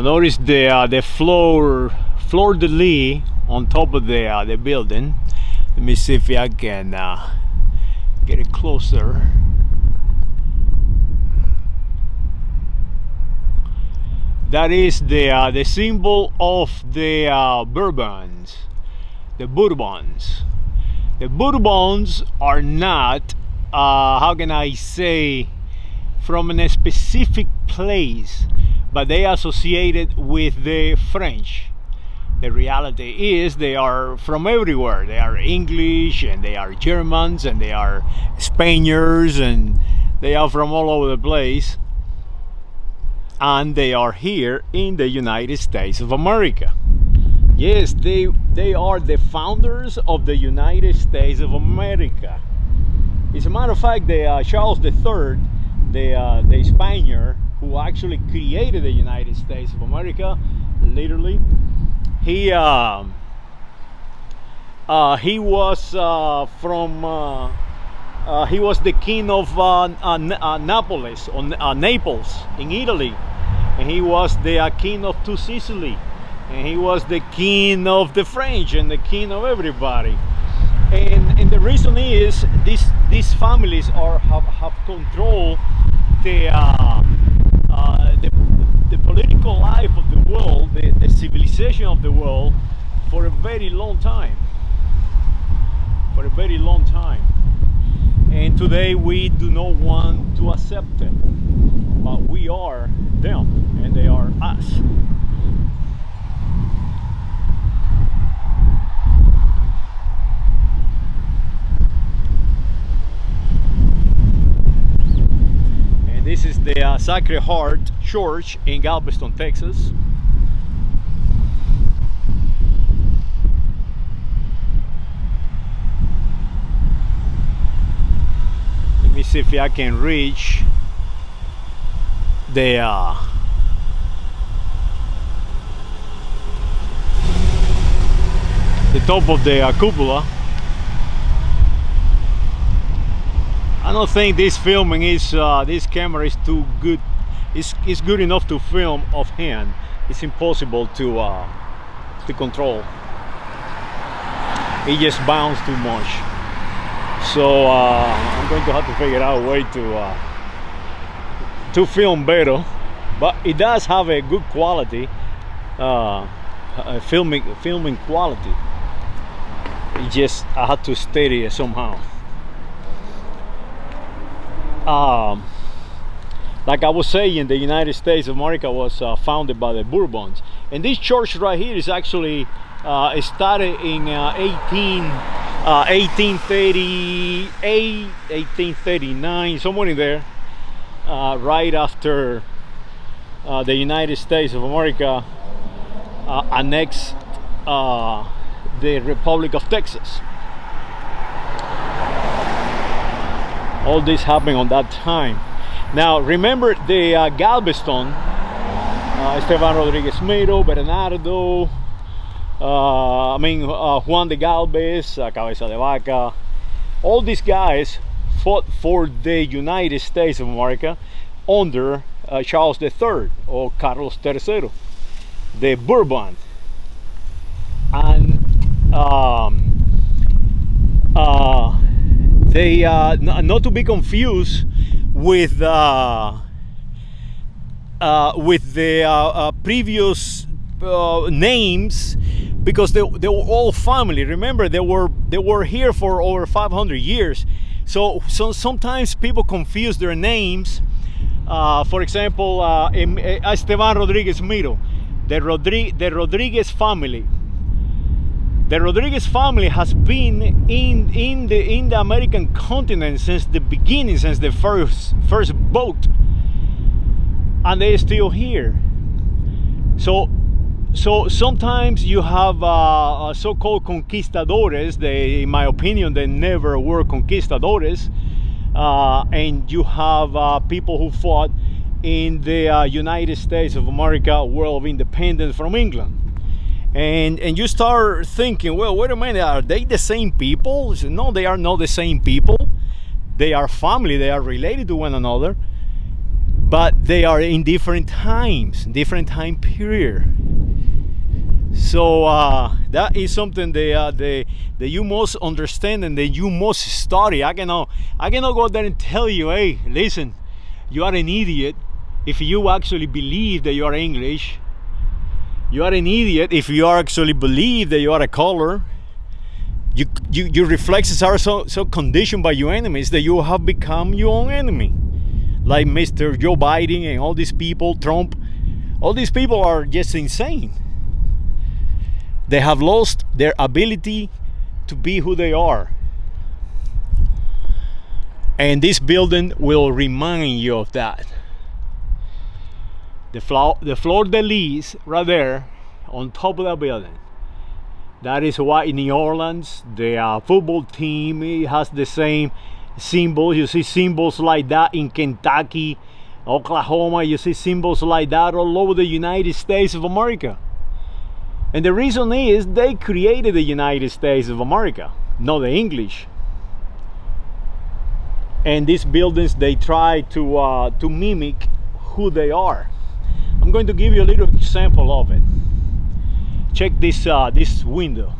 Notice the floor de lis on top of the building. Let me see if I can get it closer. That is the symbol of the Bourbons, the Bourbons. The Bourbons are not, how can I say, from a specific place, but they are associated with the French. The reality is they are from everywhere. They are English, and they are Germans, and they are Spaniards, and they are from all over the place. And they are here in the United States of America. Yes, they are the founders of the United States of America. As a matter of fact, Charles III, the Spaniard who actually created the United States of America, literally, he was the king of Naples in Italy, and he was the king of two Sicily, and he was the king of the French and the king of everybody. And the reason is these families have controlled the political life of the world, the civilization of the world, for a very long time. For a very long time. And today we do not want to accept it. But we are them and they are us. And this is the Sacred Heart Church in Galveston, Texas. Let me see if I can reach the top of the cupola. I don't think this filming is this camera is too good. It's good enough to film offhand. It's impossible to control. It just bounces too much. So I'm going to have to figure out a way to film better, but it does have a good quality, filming quality. It just, I had to steady it somehow. Like I was saying, the United States of America was founded by the Bourbons, and this church right here is actually started in 1838, 1839, somewhere in there, right after the United States of America annexed the Republic of Texas. All this happened on that time. Now remember the Galveston, Esteban Rodriguez Miro, Bernardo, Juan de Galvez, Cabeza de Vaca, all these guys fought for the United States of America under Charles III or Carlos III, the Bourbon. And they not to be confused with the previous names, because they were all family. Remember, they were here for over 500 years. So sometimes people confuse their names. For example, Esteban Rodriguez Miro, the Rodriguez family. The Rodriguez family has been in the American continent since the beginning, since the first boat, and they're still here. So sometimes you have so-called conquistadores. They, in my opinion, they never were conquistadores, and you have people who fought in the United States of America, world of independence from England. And you start thinking, well, wait a minute, are they the same people? No, they are not the same people. They are family, they are related to one another, but they are in different times, different time period. So that is something that you must understand and that you must study. I cannot go there and tell you, hey, listen, you are an idiot if you actually believe that you are English. You are an idiot if you actually believe that you are a color. Your reflexes are so conditioned by your enemies that you have become your own enemy. Like Mr. Joe Biden and all these people, Trump, all these people are just insane. They have lost their ability to be who they are. And this building will remind you of that. The fleur de lis right there on top of the building. That is why in New Orleans, the football team, it has the same symbols. You see symbols like that in Kentucky, Oklahoma. You see symbols like that all over the United States of America. And the reason is they created the United States of America, not the English. And these buildings, they try to mimic who they are. I'm going to give you a little example of it. Check this window.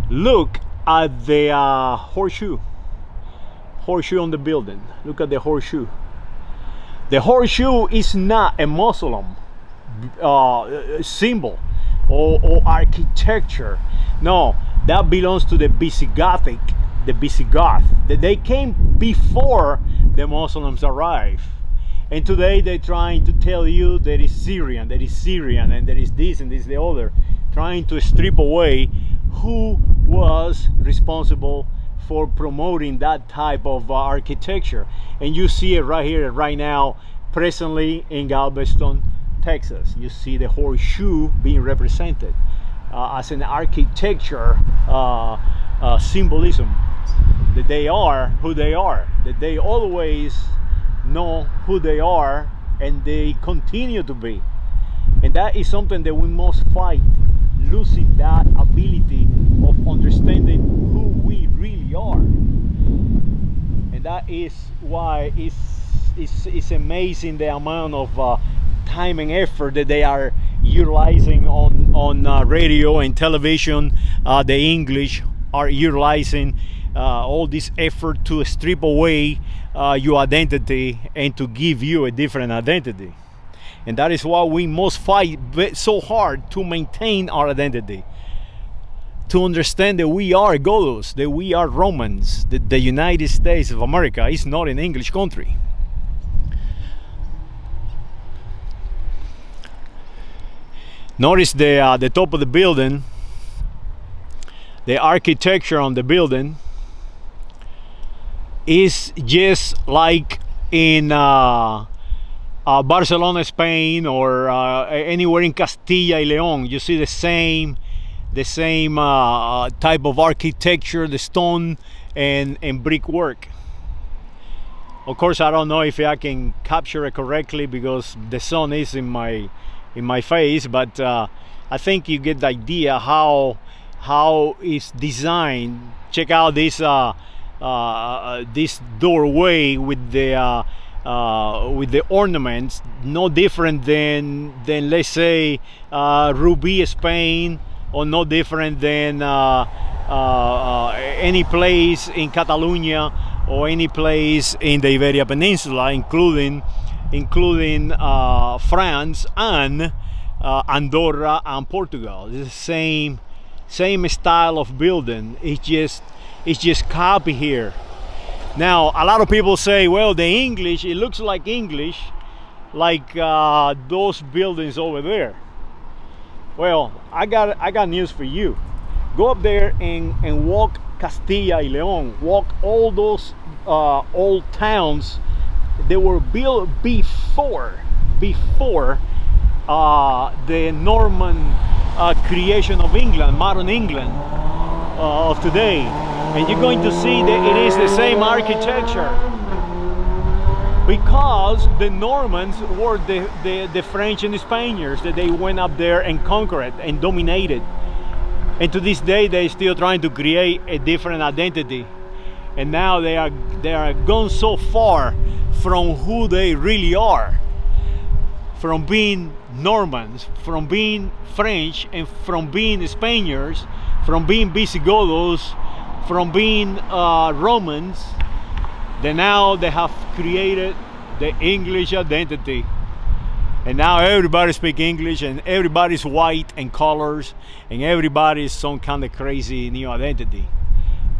Look at the horseshoe on the building. Look at the horseshoe. The horseshoe is not a Muslim symbol or architecture. No, that belongs to the Visigoth. They came before the Muslims arrived. And today they're trying to tell you that it's Syrian, and there is this and this the other, trying to strip away who was responsible for promoting that type of architecture. And you see it right here, right now, presently in Galveston, Texas. You see the horseshoe being represented as an architecture symbolism, that they are who they are, that they always know who they are, and they continue to be. And that is something that we must fight, losing that ability of understanding who we really are. And that is why it's amazing the amount of time and effort that they are utilizing on radio and television. The English are utilizing all this effort to strip away your identity and to give you a different identity. And that is why we must fight so hard to maintain our identity, to understand that we are Goths, that we are Romans, that the United States of America is not an English country. Notice the top of the building, the architecture on the building is just like in Barcelona, Spain, or anywhere in Castilla y León. You see the same type of architecture, the stone and brickwork. Of course, I don't know if I can capture it correctly because the sun is in my face, but I think you get the idea how it's designed. Check out this doorway with the ornaments, no different than let's say Ruby, Spain, or no different than any place in Catalonia or any place in the Iberia Peninsula, including France and Andorra and Portugal. It's the same style of building. It's just copy here. Now a lot of people say, well, the English, it looks like English, like those buildings over there. Well, I got news for you. Go up there and walk Castilla y León, walk all those old towns that were built before the Norman creation of England, modern England of today. And you're going to see that it is the same architecture, because the Normans were the French and the Spaniards that they went up there and conquered and dominated. And to this day, they're still trying to create a different identity. and now they are gone so far from who they really are, from being Normans, from being French, and from being Spaniards, from being Visigoths, from being Romans. Then now they have created the English identity, and now everybody speaks English, and everybody's white and colors, and everybody's some kind of crazy new identity.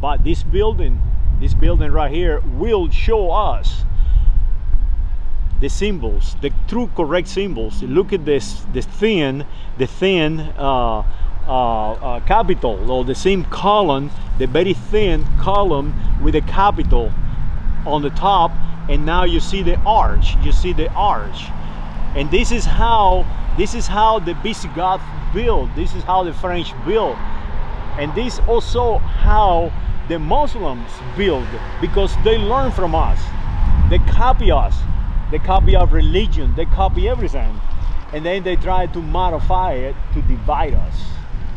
But this building right here will show us the symbols, the true correct symbols. Look at this, the thin capital, or the same column, the very thin column with a capital on the top, and now you see the arch. And this is how the Visigoths built. This is how the French built, and this also how the Muslims build, because they learn from us. They copy us. They copy our religion. They copy everything, and then they try to modify it to divide us.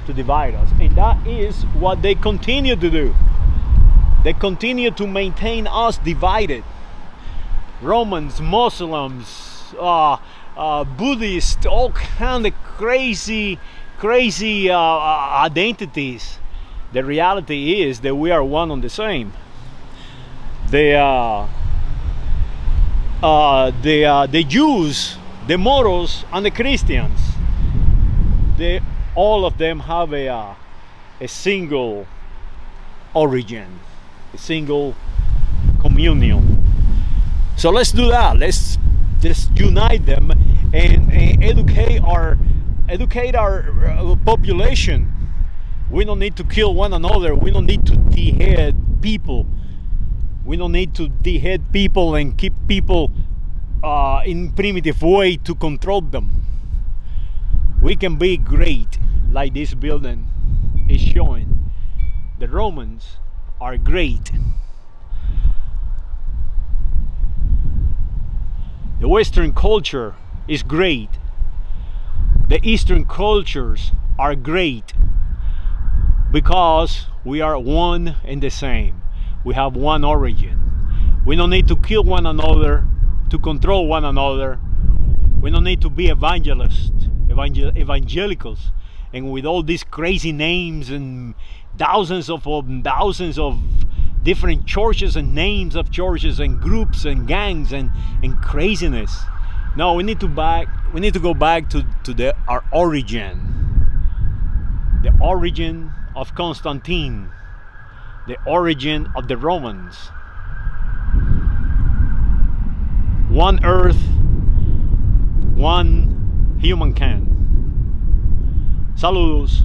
And that is what they continue to do. They continue to maintain us divided. Romans, Muslims, Buddhists, all kind of crazy identities. The reality is that we are one and the same. The Jews, the Moros, and the Christians, all of them have a single origin, a single communion. So let's do that. Let's unite them and educate our population. We don't need to kill one another. We don't need to behead people. We don't need to behead people and keep people in primitive way to control them. We can be great, like this building is showing. The Romans are great. The Western culture is great. The Eastern cultures are great, because we are one and the same. We have one origin. We don't need to kill one another to control one another. We don't need to be evangelicals, and with all these crazy names and thousands of different churches and names of churches and groups and gangs and craziness. No, we need to go back to our origin. The origin of Constantine, the origin of the Romans. One earth, one humankind. Saludos.